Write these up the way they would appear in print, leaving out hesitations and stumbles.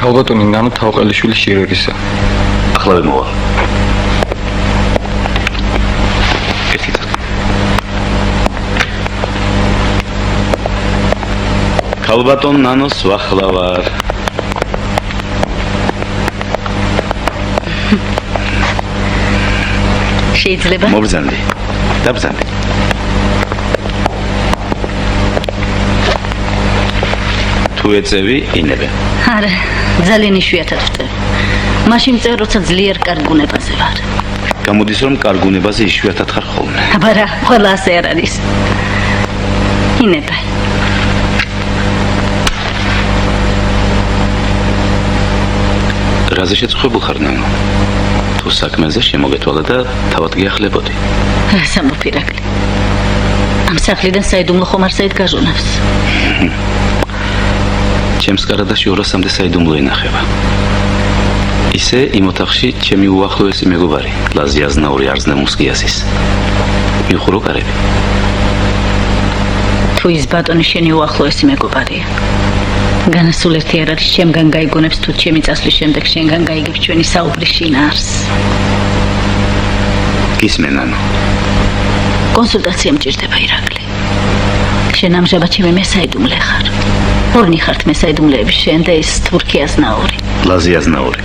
ქალბატონი ნანო თავყელიშვილი შირერისა. Ახლავე მოვალ. ქალბატონ ნანოს ვახლავარ. შეიძლება? მობრძანდი. დაბრძანდი. თუ ეწევი, ინებე. არა, ძალიან იშვიათად ვწევ. მაშინ წევ, როცა ძლიერ კარგ გუნებაზე ვარ. გამოდის რომ კარგ გუნებაზე იშვიათად ხარ ხოლმე. აბარა, ყველა ასე არ არის. ინებე. რაზე შეწუხებულ ხარ ნანო? თუ საქმეზე შემოგეთვალა და თავად გიახლებოდი. სამოფირაკლი. ამ სახლიდან საიდუმლო ხომ არ საიდგაჟუნავს. ჩემს კარადაში 200-მდე საიდუმლო ენახება. ისე იმ ოთახში ჩემი უახლოესი მეგობარი, ლაზი აზნაური არზნემუსკიასის. მიხურო კარები. თუ ის ბატონი შენი უახლოესი მეგობარია. განასულ ერთი არ არის შემგან გაიგონებს თუ ჩემი წასვლის შემდეგ შენგან გაიგებს ჩვენი საუბრის შინაარსს. გისმენ ნანო. კონსულტაცია მჭირდება ირაკლი. შენ ამჟამად ჩემი მესაიდუმლე ხარ. ორნი ხართ მესაიდუმლეები, შენ და ის თურქი აზნაური. ლაზი აზნაური.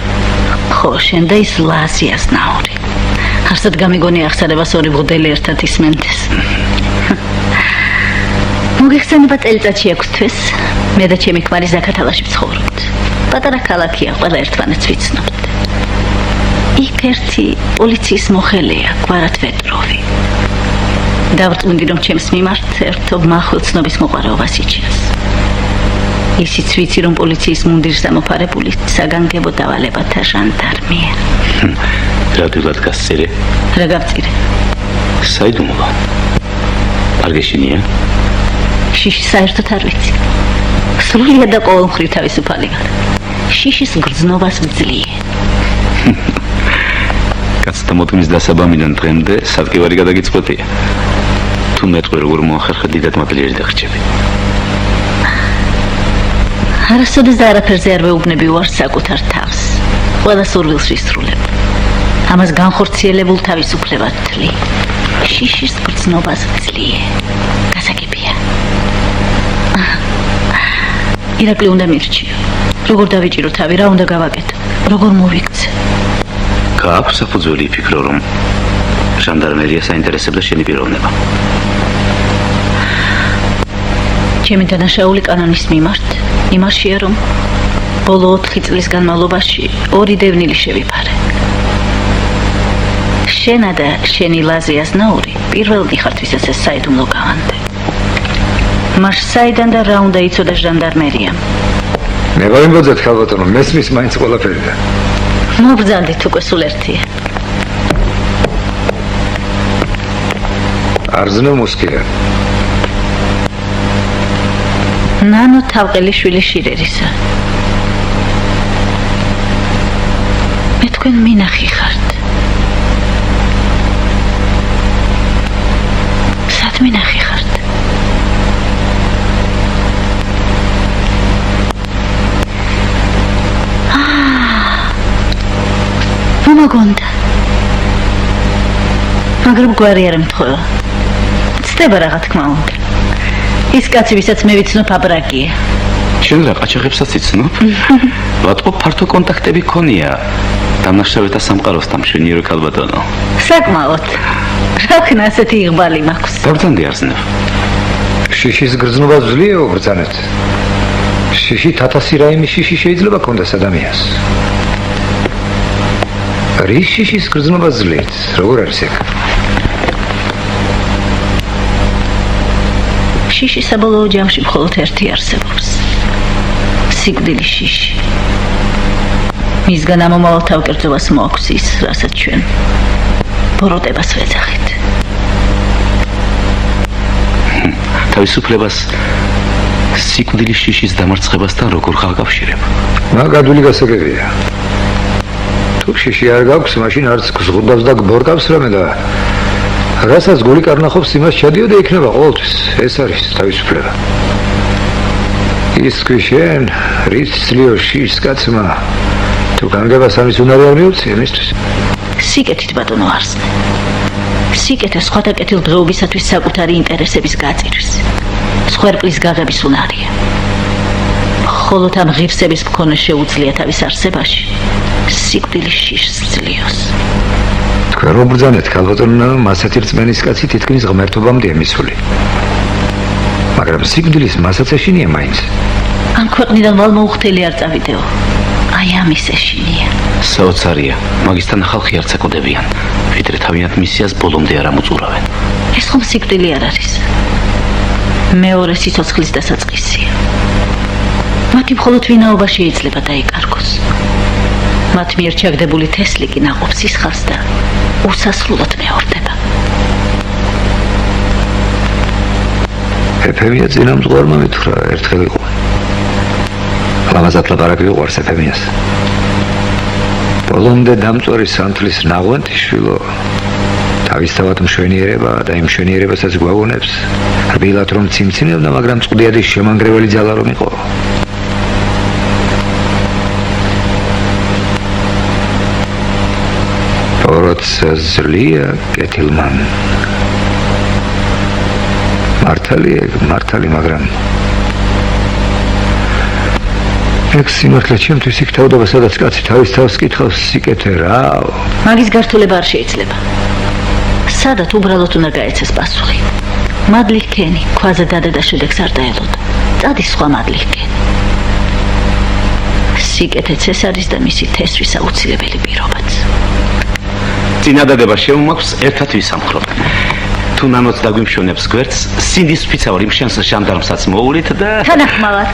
ხო, შენ და ის ლაზი აზნაური. არსად გამიგონია აღსარებას ორი მღვდელი ერთად ისმენდეს. მოგეხსენება წელიწადში 6 თვეს მე და ჩემი ქმარი ზაქათალაში ვცხოვრობთ. პატარა ქალაქია, ყველა ერთმანეთს ვიცნობთ. იქ ერთი პოლიციის მოხელეა, გვარად პეტროვი. დავწუნდი რომ ჩემს მიმართ ერთობმა ახლოცნობის მოყვარეობას იჩენს. ისიც ვიცი რომ პოლიციის მუნდირს ამოფარებული საგანგებო დავალებათა ჟანდარმია. რადგან გასწირე? რა გავწირე? საიდუმლო. არ გეშინია? შიში საერთოდ არ ვიცი. სრულიად და ყოველმხრივ თავისუფალი ვარ. შიშის გრძნობას ვძლიე. კაცთა მოდგმის დასაბამიდან დღემდე სადგევარი გადაგიწყვეტია. თუ მეტყვი როგორ მოახერხე დიდად მადლიერი დაგრჩები. არასოდეს და არაფერზე არ ვეუბნები ვარ საკუთარ თავს. ყველა სურვილს ვისრულებ. ამას განხორციელებულ თავისუფლებად თვლი. შიშის გრძნობას ვძლიე. გასაგებია. ირაკლი უნდა მირჩიო. როგორ დავიჭირო თავი, რა უნდა გავაკეთო? როგორ მოვიქცე? გააქვს საფუძველი ფიქრო რომ ჟანდარმერია საინტერესებდა შენი პიროვნება. ჩემი დანაშაული კანონის მიმართ იმაშია რომ ბოლო 4 წლის განმავლობაში 2 დევნილი შევიფარე. შენა და შენი ლაზი აზნაური პირველი ხართ ვისაც ეს საიდუმლო გავანდე. მას საიდან და რა უნდა იცოდა ჟანდარმერიამ? მე გავიმბოძეთ ქალბატონო, მესმის მაინც ყველაფერი და მობრძანდით უკვე სულ ერთია. არზნემუსკია. ნანო თავყელიშვილი შირერისა. მე თქვენ მინახი ხართ. სად მინახი ხართ? მოგონდა. მაგრამ გვარი არ ემთხვევა. ცდება რაღა თქმა უნდა. ის კაცი, ვისაც მე ვიცნობ, აბრაგია. შენ რა ყაჩაღებსაც იცნობ? ვატყო ფართო კონტაქტები ქონია დამნაშავეთა სამყაროსთან, მშვენიერი ქალბატონო. საკმაოდ. რა ხნა ასეთი იღბალი მაქვს? დაბრძანდი არსნევ. შიშის გრძნობა ძლიერო ბრძანეთ. შიში 1000 რაიმის შიში შეიძლება კონდეს ადამიანს. რის შიშის გრძნობა ძლიერთ? როგორ არის ეგ? შიში საბოლოო ჯამში მხოლოდ ერთი არსებობს. სიკვდილის შიში. მისგან ამომავალ თავკერძობას მოაქვს ის, რასაც ჩვენ ბოროტებას ვეძახით. თავისუფლებას სიკვდილის შიშის დამარცხებასთან როგორ ხალხავშირებ? მაგადული გასაგებია. თუ შიში არ გაქვს, მაშინ არც გზღუდავს და გბორკავს რამე და რასაც გული კარნახობს, იმას ჩადიოდა იქნება ყოველთვის. ეს არის თავისუფლება. ის ქვიშენ რის ძლიო შიშს კაცმა თუ განგება სამის უნარი არ მიუწია მისთვის სიკეთით ბატონო არსნე სიკეთე სხვათა კეთილდღეობისათვის საკუთარი ინტერესების გაწირვის სხვერპლის გაღების უნარია ხოლოთ ამ ღირსების მქონე შეუძლია თავის არსებაში სიკვდილის შიშს ძლიოს თქვენ რომ ბრძანეთ ქალბატონო მასეთი რწმენის კაცი თითქმის ღმერთობამდეა მისული მაგრამ სიკვდილის მასაც ეშინია მაინც ამ ქვეყნიდან ვალმოუხთელი არ წავიდეო აი ამის ეშინია საოცარია მაგისთან ხალხი არ ცეკოდებიან ვიდრე თავიანთ მისიას ბოლომდე არ ამოწურავენ ეს ხომ სიკვდილი არ არის მეორე სიცოცხლის დასაწყისია მათი მხოლოდ ვინაობა შეიძლება დაიკარგოს მათ მიერ ჩაგდებული თესლი კი ნაყოფს ისხავს და უსასრულოდ მეორდება ეფემია წინამძღვარმა მითხრა ერთხელ იყო ლამაზად ლაპარაკი უყვარს ეფემიას ბოლომდე დამწვარი სანთლის ნაღვენთიშვილო თავისთავად მშვენიერება და იმ მშვენიერებასაც გვაგონებს რბილად რომ ციმცინებდა მაგრამ წყდიადის შემანგრეველი ძალა რომ იყო როცა ძლია კეთილმან მართალი მაგრამ ეგ სიმართლე ჩემთვის იქ თავდება სადაც კაცი თავის თავს კითხავს სიკეთე რაო მაგის გართულება არ შეიძლება სადაც უბრალოდ უნდა გაეცეს პასუხი მადლი ჰქენი ქვაზე დადა და შედეგს არ დაელოდა წადი სხვა მადლი ჰქენი სიკეთეც ეს არის და მისი თესვის აუცილებელი პირობაც წინადადება შემოაქვს ერთად ვისამხროთ თუ ნანოც დაგვიმშვენებს გვერდს სინდის ფიცავრი მშენს ჟანდარმსაც მოულით და თანახმავარ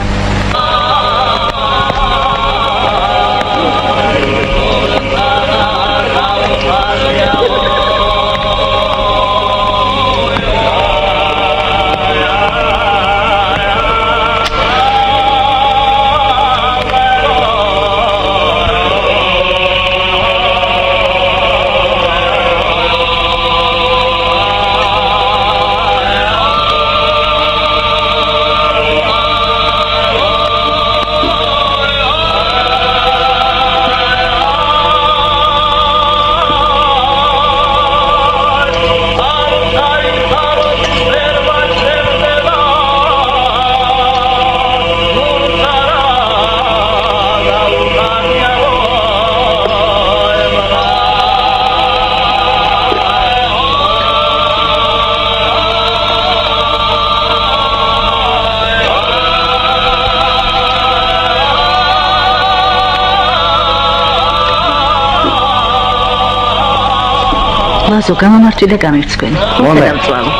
ლაზო გამომართვი და გამივცქვენი მომდავწვალო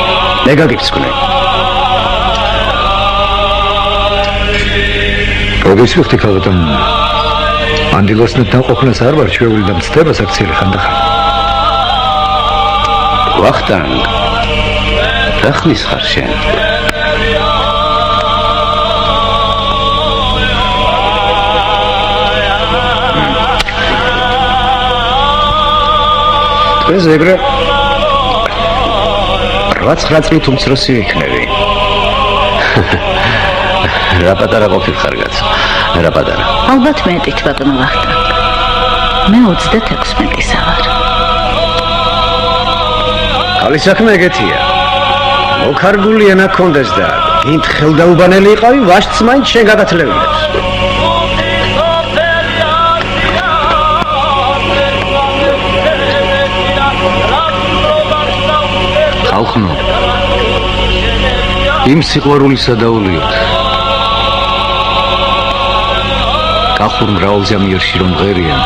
მე გაგიცნობ როდის ვიხდი ქალბატონო ანდილოსნად დაყოფნას არ ვარ ჩვეული და მცდებას აქციელი ხანდახან ვახტანგ რა ხნის ხარ შენ ეს ეგრე 8-9 წლით უმცროსი ვიქნები რა პატარა ყოფილ ხარ კაცო რა პატარა ალბათ მეტით ბატონო ვახტანგ მე 36-ისა ვარ ხალის საქმე ეგეთია მოქარგული ენა კონდეს და გინდ ხელდაუბანელი იყავი ვაშც მაინც შენ გაგათლებინებს ხალხო იმ სიყვარულის სადაულიოთ გახურ მრავალზამიერში რომ ღერიან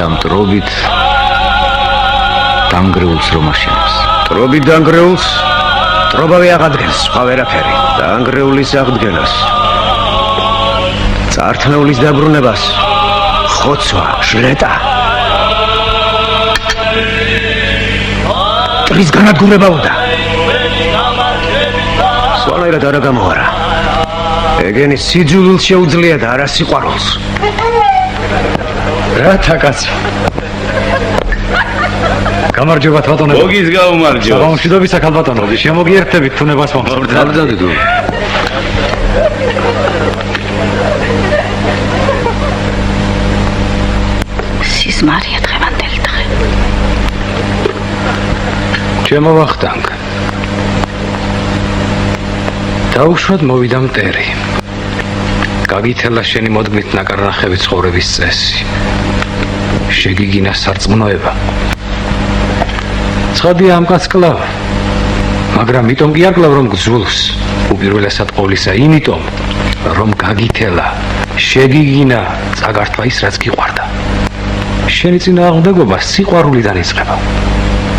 და მტრობით დანგრეულს რომ აშენებს ტრობით დანგრეულს ტრობავი აღადგენს სხვა ვერაფერი დანგრეულის აღდგენას წართმევლის დაბრუნებას ხოცვა ჟლეტა ტრის განადგურება უნდა სვანაირად არა გამოარა ეგენი სიძულვილს შეუძლია და არა სიყვარულს რათა კაცო გამარჯობა ბატონო მოგის გაუმარჯოს გამშვიდობისა ქალბატონო შემოგიერთებით თუნებას მომწონს დავდადო ჩემო ვახტანგ. დაუშვად მოვიდა მტერი. გაგითელა შენი მოდგმით ნაკარნახევი ცხოვრების წესი. შეგიგინა სარწმუნოება. ცხადია ამ კაცს კლავ. მაგრამ მიტომ კი არ კლავ რომ გძულს. უპირველესად ყოვლისა იმიტომ რომ გაგითელა, შეგიგინა წაგართვა ის რაც გიყვარდა. შენი წინააღმდეგობა სიყვარულიდან იწყება.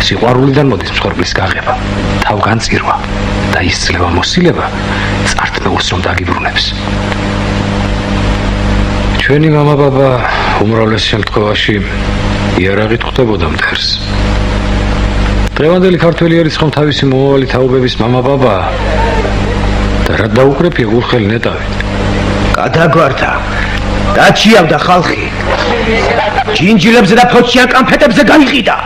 სიყვარულიდან მოდის მსხვერპლის გაღება, თავგანწირვა და ის ძლევა მოსილება წართმეულს რომ დაგიბრუნებს. ჩვენი მამაბაბა უმრავლეს შემთხვევაში იარაღით ხვდებოდა მტერს. დღევანდელი ქართველი ერისხომ თავისი მომავალი თაობების მამაბაბა და რა დაუკრეფია გულხელი ნეტავით. გადაგვარდა, დაჩიავდა ხალხი. ჯინჯილებზე და ფოჩიან კამფეტებზე გაიყიდა.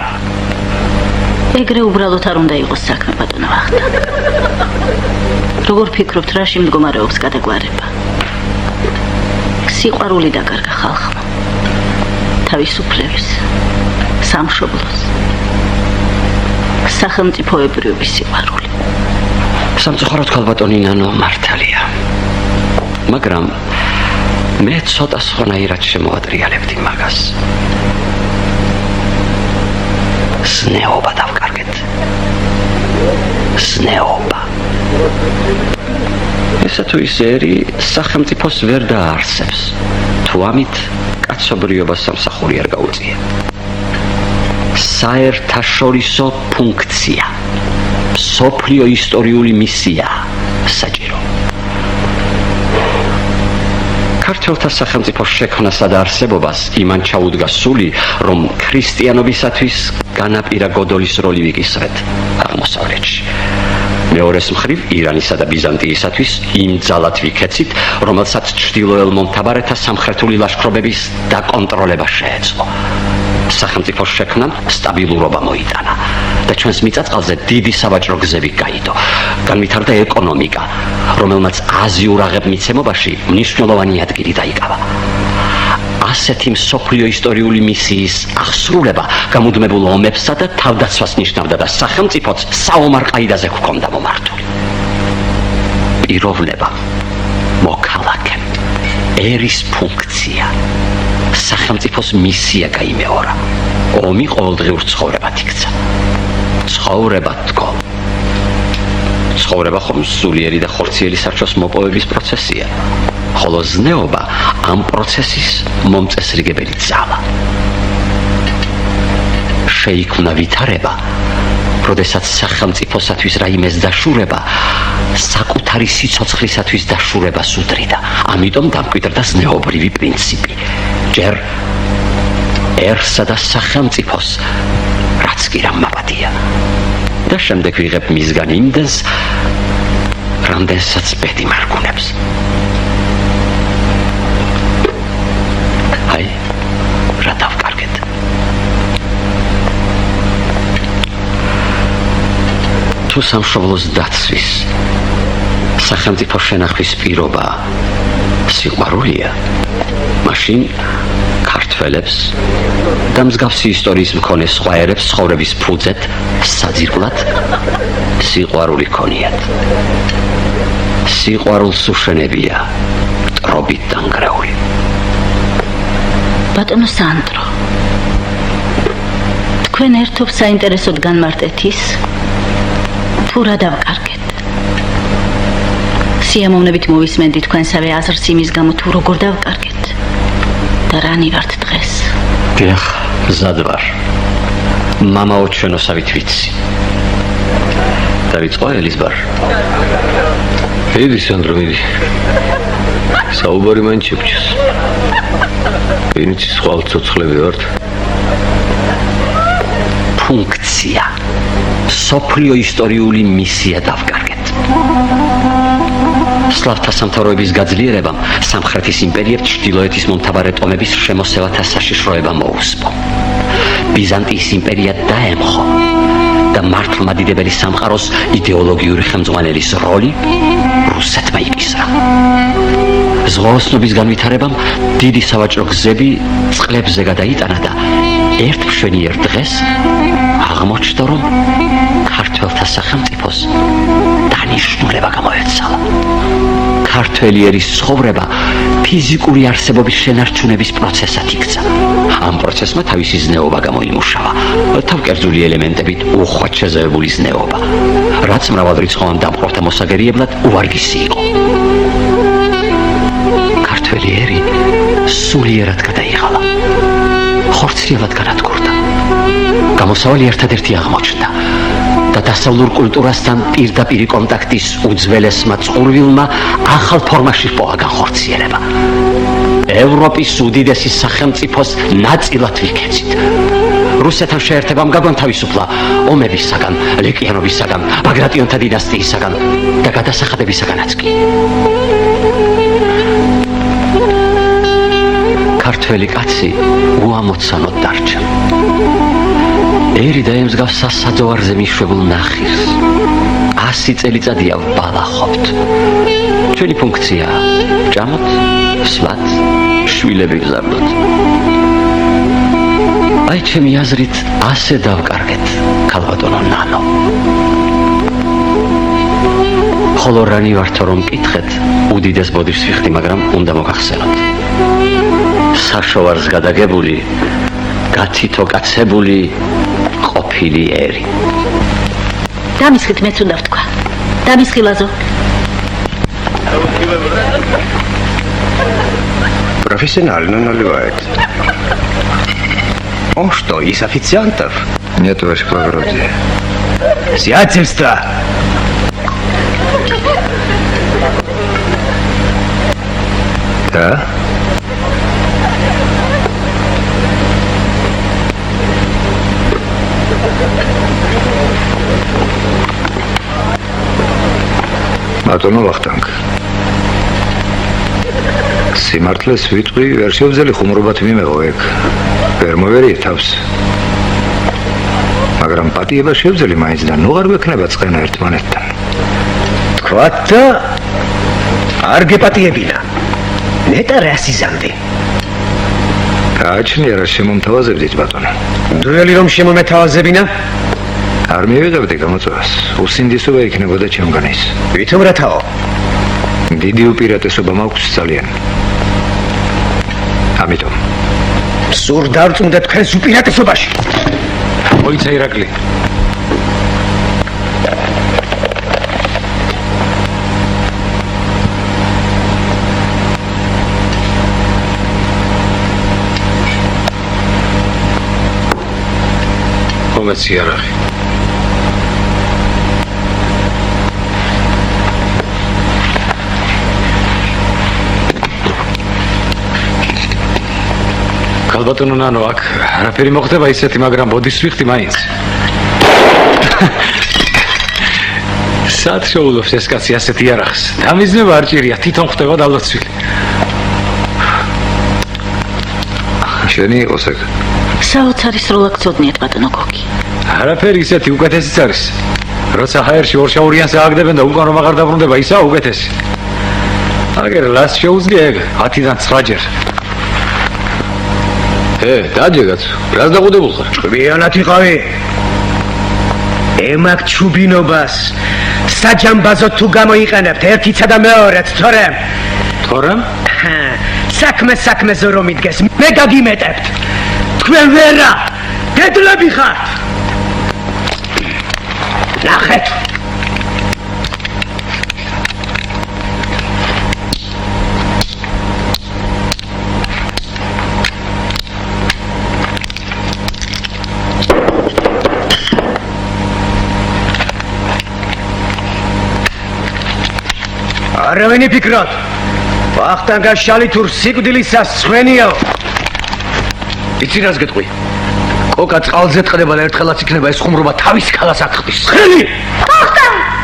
ეგრე უბრალოდ არ უნდა იყოს საქმე, ბატონო ვახტანგ. როგორ ფიქრობთ, რაში მდგომარეობს გადაგვარება? სიყვარული დაკარგა ხალხმა. თავისუფლების, სამშობლოს, სახელმწიფოებრიობის სიყვარული. სამწუხაროდ ქალბატონი ნანო მართალია. მაგრამ მე ცოტა სხვანაირად შემოვატრიალებდი მაგას. სნეობა დავკარგეთ. სნეობა. ესა თუ ისერი სახელმწიფოს ვერ დაარსებს. თუ ამით კაცობრიობას სამსახური არ გაუწია. საერთაშორისო ფუნქცია. სოფლიო ისტორიული მისია საჭირო. ქართველთა სახელმწიფოს შექმნასა და არსებობას იმან ჩაუდგა სული, რომ ქრისტიანობისათვის განაპირა გოდოლის როლი ვიკისრეთ აღმოსავლეთში. მეორეს მხრივ ირანისა და ბიზანტიისათვის იმ ძალად ვიქეცით, რომელსაც ჩრდილოელ მომთაბარეთა სამხრეთული ლაშქრობების დაკონტროლება შეეძლო. სახელმწიფოს შექმნამ სტაბილურობა მოიტანა და ჩვენს მიწა-წყალზე დიდი სავაჭრო გზები გაიდო. განვითარდა ეკონომიკა, რომელმაც აზიურ აღებმიცემობაში მნიშვნელოვანი ადგილი დაიკავა. ასეთი მსოფლიო ისტორიული მისიის აღსრულება გამუდმებულ ომებსა და თავდაცვას ნიშნავდა და სახელმწიფოც საომარ ყაიდაზე ჰქონდა მომართული. პიროვნება, მოქალაქე, ერის ფუნქცია, სახელმწიფოს მისია გაიმეორა. ომი ყოველდღიურ ცხოვრებად იქცა. ცხოვრება თქო. ცხოვრება ხომ სულიერი და ხორციელი სარჩოს მოპოვების პროცესია. ხოლო ზნეობა ამ პროცესის მომწესრიგებელი ძალა. შეიქმნა ვითარება, როდესაც სახელმწიფოსათვის რაიმეს დაშურება, საკუთარი სიცოცხლისათვის დაშურებას უდრიდა. ამიტომ დამკვიდრდა ზნეობრივი პრინციპი. ჯერერსა და სახელმწიფოს, რაც კი რა მაპატია. და შემდეგ ვიღებ მისგან იმდენს, რამდენსაც ბედი მარგუნებს. აი, რა დავკარგეთ. თუ სამშობლოს დაცვის, სახელმწიფო შენახვის პირობა სიყვარულია, მაშინ ქართველებს და მსგავსი ისტორიის მქონე სხვა ერებს ცხოვრების ფუძედ საძირკვლად სიყვარული ქონიათ. სიყვარულს უშენებია მტრობით დანგრეული. ბატონო სანდრო, თქვენ ერთობ საინტერესოდ განმარტეთ ის, თუ რა დავკარგეთ. სიამოვნებით მოვისმენდი თქვენსავე აზრს იმის გამო, თუ როგორ დავკარგეთ და რანი ვართ დღეს. დიახ, მზად ვარ. მამაო ჩვენოსავით ვიცი. დავიწყო ელიზბარ. მიდი სანდრო, მიდი. საუბარი მაინც შეგვჭირს. ვინც სხვა ცოცხლები ვართ. ფუნქცია. სოფლიო ისტორიული მისია დავკარგეთ. სლავთა სამთავროების გაძლიერებამ სამხრეთის იმპერიამ ჩრდილოეთის მომთაბარე ტომების შემოსევათა საშიშროება მოუსპო. ბიზანტიის იმპერია დაემხო და მართლმადიდებელი სამყაროს იდეოლოგიური ხელმძღვანელის როლი რუსეთმა იკისრა. ზღვაოსნობის განვითარებამ დიდი სავაჭრო გზები წყლებზე გადაიტანა და ერთ მშვენიერ დღეს აღმოჩნდა, რომ სახელმწიფოს დანიშნულება გამოეცალა. ქართველი ერის ცხოვრება ფიზიკური არსებობის შენარჩუნების პროცესად იქცა. ამ პროცესმა თავისი ზნეობა გამოიმუშავა, თავკერძული ელემენტებით უხვად შეზავებული ზნეობა, რაც მრავალრიცხოვან დამპყრობთა მოსაგერიებლად უვარგისი იყო. ქართველი ერი სულიერად გადაიღალა, ხორციელად განადგურდა. გამოსავალი ერთადერთი აღმოჩნდა და დასავლურ კულტურასთან პირდაპირი კონტაქტის უძველესმა წყურვილმა ახალ ფორმაში ჰპოვა განხორციელება. ევროპის უდიდესი სახელმწიფოს ნაწილად ვიქეცით. რუსეთთან შეერთებამ გაგვანთავისუფლა ომებისაგან, ლეკიანობისაგან, ბაგრატიონთა დინასტიისაგან და გადასახადებისაგანაც კი. ქართველი კაცი უამოცანოდ დარჩა. ერი დაემსგავს სასაძოვარზე მიშვებულ ნახირს. 100 წელიწადია ვბალახობთ. ჩვენი ფუნქცია ჭამოთ, ვსვათ, შვილები ვზარდოთ. აი ჩემი აზრით ასე დავკარგეთ ქალბატონო ნანო. ხოლო რანი ვართო რომ მკითხეთ, უდიდეს ბოდიშს ვიხდი, მაგრამ უნდა მოგახსენოთ. საშოვარს გადაგებული, გათითო კაცებული ყოფილი ერი. დამისხით მეც უნდა ვთქვა. დამისხი ლაზო. Профессионально наливает. Он что, из официантов? Нет, ваше благородие. Сиятельство! Да? ბატონო ვახტანგ, სიმართლეს ვიტყვი, ვერ შევძელი ხუმრობათ მიმეღო ეგ, ვერ მოვერიე თავს, მაგრამ პატიება შევძელი მაინც და ნუ არ ვექნება წყენა ერთმანეთთან. თქვათ და არ გეპატიებინა. ნეტა რა სიზამდი. გააჩნია რა შემომთავაზებდით ბატონო. დუელი რომ შემომეთავაზებინა? არ მივიღებდი გამოწვევას, უსინდისობა იქნებოდა ჩემგან ის. ვითომ რათაო? დიდი უპირატესობა მაქვს ძალიან. ამიტომ სულ დავწუნდეთ თქვენს უპირატესობაში. მოიცა ირაკლი. მომეცი არაღი. ქალბატონო ნანო, აქ არაფერი მოხდება ისეთი, მაგრამ ბოდიშს ვიხდი მაინც. სად შეულობს ეს კაცი ასეთი იარაღს? დამიზნება არ ჭირია, თვითონ ხდება დალოცვილი. შენი იყოს ეგ. საოცარი სრულად ცოდნიათ ბატონო გოგი. არაფერი ისეთი უკეთესიც არის. როცა ჰაერში ორშაურიანს ააგდებენ და უკან რომ აღარ დაბრუნდება, ისაა უკეთესი. აგერ ლას შეუძლია ეგ 10-დან 9 ჯერ. დაჯეგაც, რას დაგუდებულ ხარ? ჭკვიანად იყავი. ემაგ ჩუბინობას საჯამბაზო თუ გამოიყენებთ ერთიცა და მეორეც, თორემ? თორემ? საქმე ზო რომ იდგეს, მე გაგიმეტებთ. თქვენ ვერა, დედლები ხართ. ნახეთ. არავინ იფიქროთ. ვახტანგა შალითურ სიკვდილისას ცხენიო. იცი რას გეტყვი? კოკა წყალზე ტყდება და ერთხელაც იქნება ეს ხუმრობა თავის ქალას აკრდის. ხელი! ვახტანგ!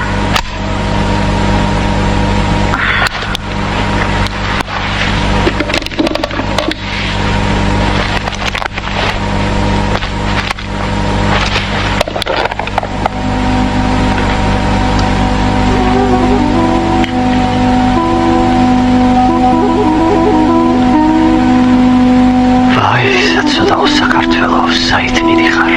საქართველოს საით მიდიხარ.